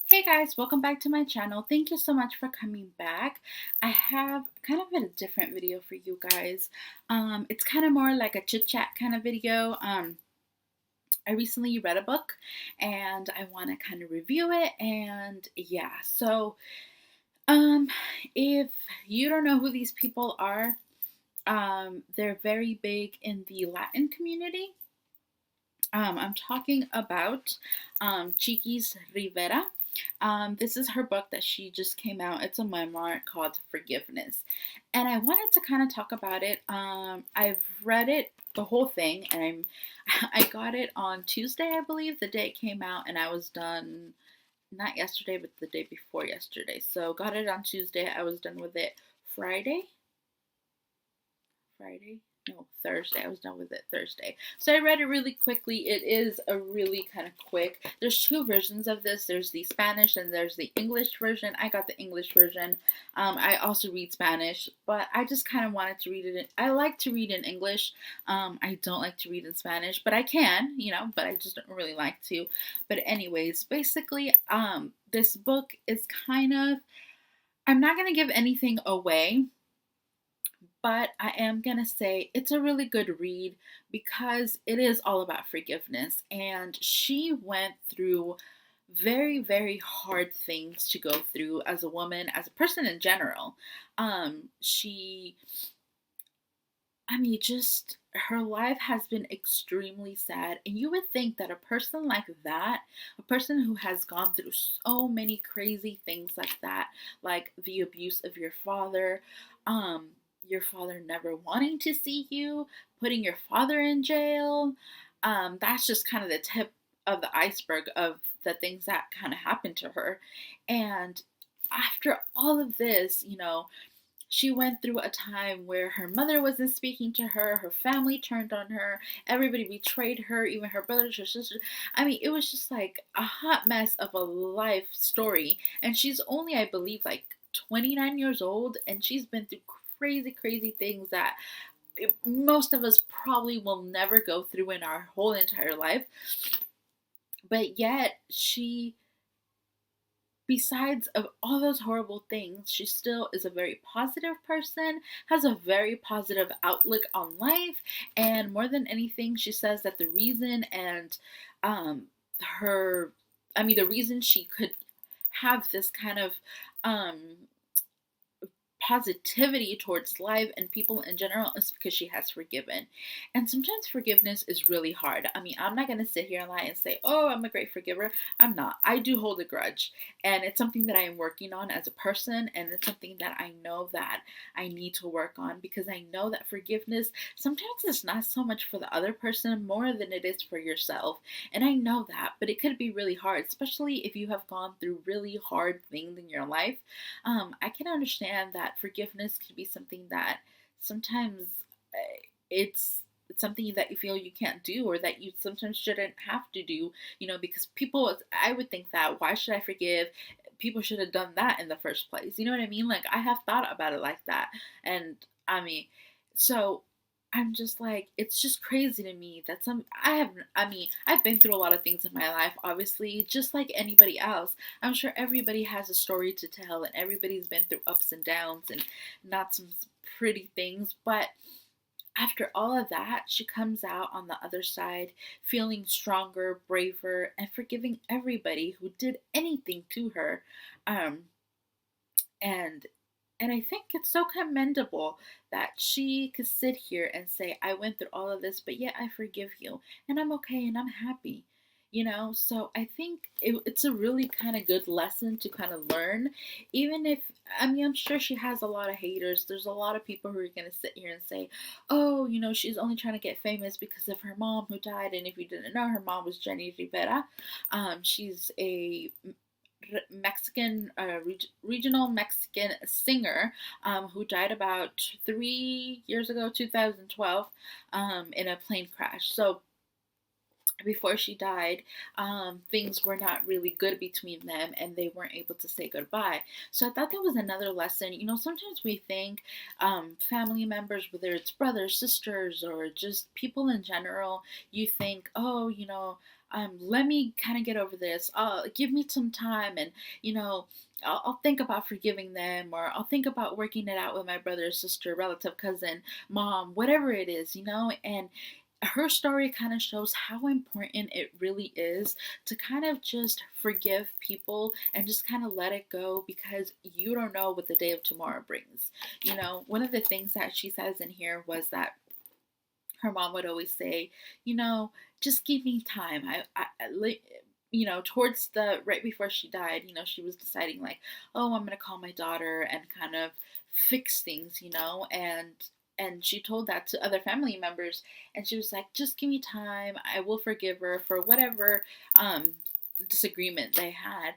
Hey guys, welcome back to my channel. Thank you so much for coming back. I have kind of a different video for you guys. It's kind of more like a chit chat kind of video. I recently read a book and I want to kind of review it. And yeah, so um, if you don't know who these people are, they're very big in the Latin community. I'm talking about Chiquis Rivera. This is her book that she just came out. It's a memoir called Forgiveness. And I wanted to kind of talk about it. I've read it, the whole thing, and I got it on Tuesday, I believe, the day it came out, and I was done not yesterday, but the day before yesterday. So got it on Tuesday. I was done with it Friday. Friday? No, Thursday. I was done with it Thursday. So I read it really quickly. It is a really kind of quick. There's two versions of this. There's the Spanish and there's the English version. I got the English version. I also read Spanish, but I just kind of wanted to read it. I like to read in English. I don't like to read in Spanish, but I can, but I just don't really like to. But anyways, basically, this book is kind of, I'm not going to give anything away, but I am going to say it's a really good read because it is all about forgiveness. And she went through very, very hard things to go through as a woman, as a person in general. She, I mean, just her life has been extremely sad. And you would think that a person like that, a person who has gone through so many crazy things like that, like the abuse of um, your father never wanting to see you, putting your father in jail, that's just kind of the tip of the iceberg of the things that kind of happened to her. And after all of this, she went through a time where her mother wasn't speaking to her, her family turned on her, everybody betrayed her, even her brothers, her sisters. I mean, it was just like a hot mess of a life story. And she's only, I believe, like 29 years old, and she's been through crazy, crazy things that most of us probably will never go through in our whole entire life. But yet, besides of all those horrible things, she still is a very positive person, has a very positive outlook on life, and more than anything, she says that the reason and her, I mean, the reason she could have this kind of um positivity towards life and people in general is because she has forgiven. And sometimes forgiveness is really hard. I mean, I'm not going to sit here and lie and say, oh, I'm a great forgiver. I'm not. I do hold a grudge. And it's something that I am working on as a person. And it's something that I know that I need to work on because I know that forgiveness sometimes is not so much for the other person more than it is for yourself. And I know that, but it could be really hard, especially if you have gone through really hard things in your life. I can understand that forgiveness could be something that sometimes it's something that you feel you can't do or that you sometimes shouldn't have to do, because people, I would think that why should I forgive? People should have done that in the first place. You know what I mean? Like I have thought about it like that. And I mean, so I'm just like, it's just crazy to me that I've been through a lot of things in my life, obviously, just like anybody else. I'm sure everybody has a story to tell and everybody's been through ups and downs and not some pretty things. But after all of that, she comes out on the other side feeling stronger, braver, and forgiving everybody who did anything to her. Um, and and I think it's so commendable that she could sit here and say, I went through all of this, but yet I forgive you. And I'm okay and I'm happy. So I think it's a really kind of good lesson to kind of learn. Even if, I mean, I'm sure she has a lot of haters. There's a lot of people who are going to sit here and say, oh, she's only trying to get famous because of her mom who died. And if you didn't know, her mom was Jenny Rivera. She's a Mexican, regional Mexican singer who died about 3 years ago, 2012, in a plane crash. So before she died, things were not really good between them and they weren't able to say goodbye. So I thought that was another lesson. Sometimes we think family members, whether it's brothers, sisters, or just people in general, you think, oh, let me kind of get over this. Give me some time, and you know, I'll think about forgiving them, or I'll think about working it out with my brother, sister, relative, cousin, mom, whatever it is, and her story kind of shows how important it really is to kind of just forgive people and just kind of let it go, because you don't know what the day of tomorrow brings. One of the things that she says in here was that her mom would always say, just give me time. Towards the right before she died, she was deciding like, oh, I'm gonna call my daughter and kind of fix things, and she told that to other family members, and she was like, just give me time. I will forgive her for whatever um disagreement they had,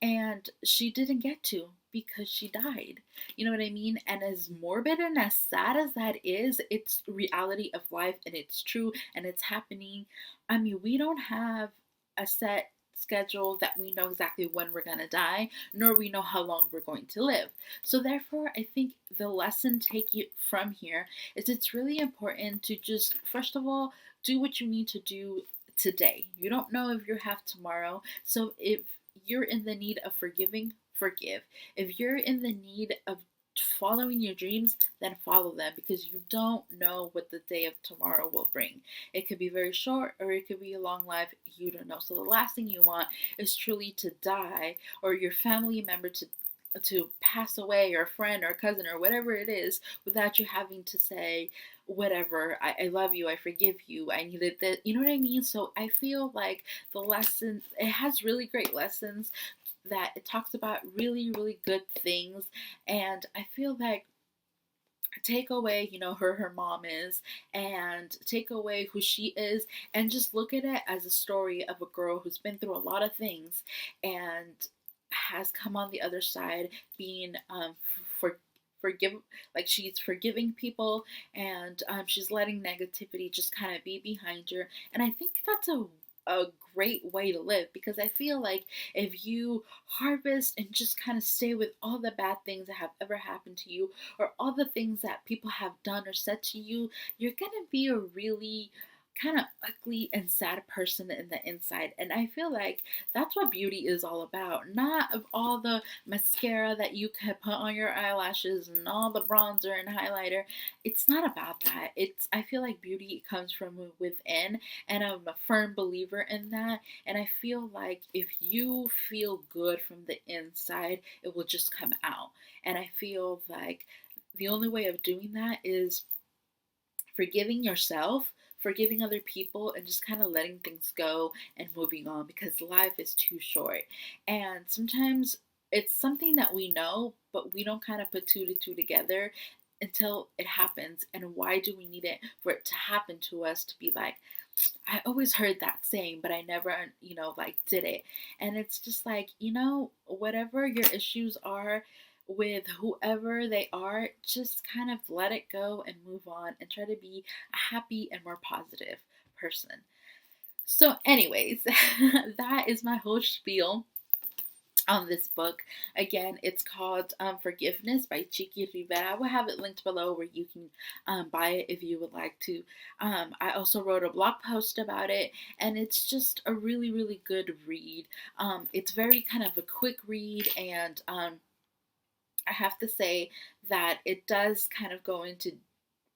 and she didn't get to, because she died. You know what I mean? And as morbid and as sad as that is, it's reality of life, and it's true, and it's happening. I mean, we don't have a set schedule that we know exactly when we're going to die, nor we know how long we're going to live. So therefore, I think the lesson take it from here is it's really important to just, first of all, do what you need to do today. You don't know if you have tomorrow. So if you're in the need of forgiving, forgive. If you're in the need of following your dreams, then follow them, because you don't know what the day of tomorrow will bring. It could be very short, or it could be a long life. You don't know. So the last thing you want is truly to die, or your family member to pass away, or a friend or a cousin or whatever it is, without you having to say whatever, I love you, I forgive you, I needed that, you know what I mean? So I feel like the lesson, it has really great lessons, that it talks about really, really good things. And I feel like take away, her mom is, and take away who she is, and just look at it as a story of a girl who's been through a lot of things and has come on the other side, being for forgive like she's forgiving people, and she's letting negativity just kind of be behind her. And I think that's a great way to live, because I feel like if you harvest and just kind of stay with all the bad things that have ever happened to you, or all the things that people have done or said to you, you're gonna be a really kind of ugly and sad person in the inside. And I feel like that's what beauty is all about. Not of all the mascara that you can put on your eyelashes and all the bronzer and highlighter. It's not about that. I feel like beauty comes from within, and I'm a firm believer in that. And I feel like if you feel good from the inside, it will just come out. And I feel like the only way of doing that is forgiving yourself, forgiving other people, and just kind of letting things go and moving on, because life is too short. And sometimes it's something that we know, but we don't kind of put two to two together until it happens. And why do we need it for it to happen to us, to be like, I always heard that saying, but I never, like did it. And it's just like, whatever your issues are with whoever they are, just kind of let it go and move on, and try to be a happy and more positive person. So, anyways, that is my whole spiel on this book. Again, it's called Forgiveness by Chiquis Rivera. I will have it linked below where you can buy it if you would like to. I also wrote a blog post about it, and it's just a really, really good read. It's very kind of a quick read, and I have to say that it does kind of go into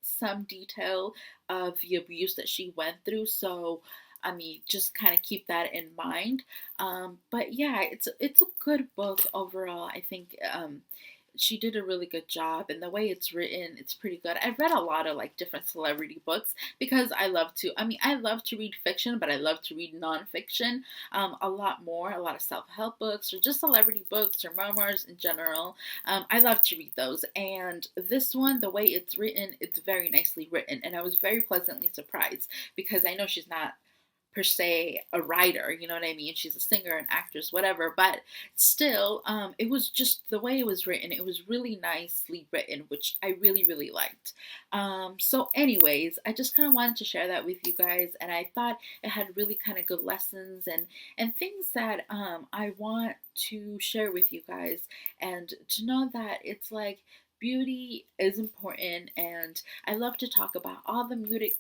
some detail of the abuse that she went through. So, I mean, just kind of keep that in mind. But yeah, it's a good book overall. I think she did a really good job, and the way it's written, it's pretty good. I've read a lot of like different celebrity books, because I love to. I mean, I love to read fiction, but I love to read nonfiction a lot more. A lot of self-help books, or just celebrity books, or memoirs in general. I love to read those, and this one, the way it's written, it's very nicely written, and I was very pleasantly surprised, because I know she's not per se a writer, you know what I mean? She's a singer, an actress, whatever, but still, it was just the way it was written. It was really nicely written, which I really, really liked. So anyways, I just kind of wanted to share that with you guys, and I thought it had really kind of good lessons, and things that I want to share with you guys, and to know that it's like beauty is important. And I love to talk about all the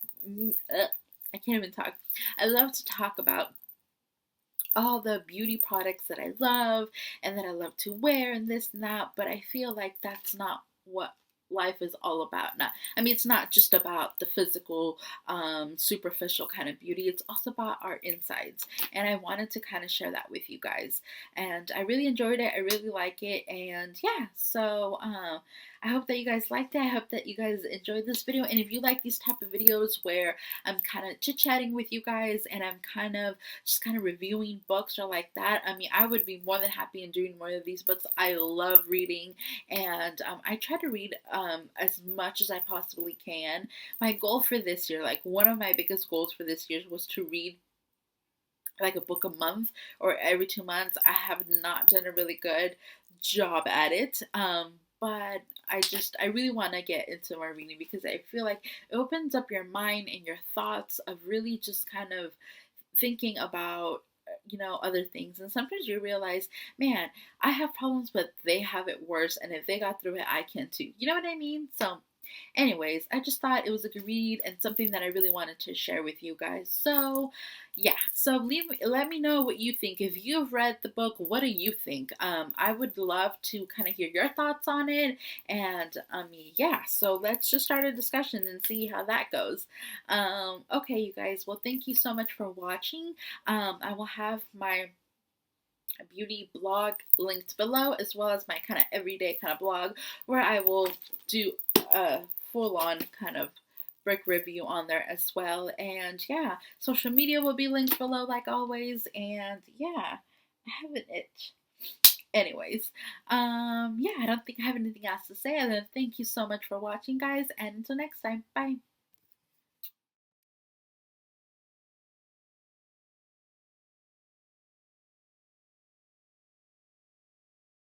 I can't even talk. I love to talk about all the beauty products that I love and that I love to wear and this and that, but I feel like that's not what life is all about. Not, I mean, it's not just about the physical, superficial kind of beauty. It's also about our insides, and I wanted to kind of share that with you guys. And I really enjoyed it. I really like it, and yeah. So I hope that you guys liked it. I hope that you guys enjoyed this video. And if you like these type of videos where I'm kind of chit chatting with you guys and I'm kind of reviewing books or like that, I mean, I would be more than happy in doing more of these books. I love reading, and I try to read as much as I possibly can. My goal for this year, like one of my biggest goals for this year, was to read like a book a month or every 2 months. I have not done a really good job at it. But I really want to get into more reading because I feel like it opens up your mind and your thoughts of really just kind of thinking about, other things. And sometimes you realize, man, I have problems, but they have it worse. And if they got through it, I can too. You know what I mean? So, anyways, I just thought it was a good read and something that I really wanted to share with you guys. So, yeah. So let me know what you think. If you've read the book, what do you think? I would love to kind of hear your thoughts on it. And yeah. So let's just start a discussion and see how that goes. Okay, you guys. Well, thank you so much for watching. I will have my beauty blog linked below, as well as my kind of everyday kind of blog where I will do a full on kind of brick review on there as well. And yeah, social media will be linked below like always. And yeah, I have an itch. Anyways, yeah, I don't think I have anything else to say other than thank you so much for watching, guys, and until next time, bye.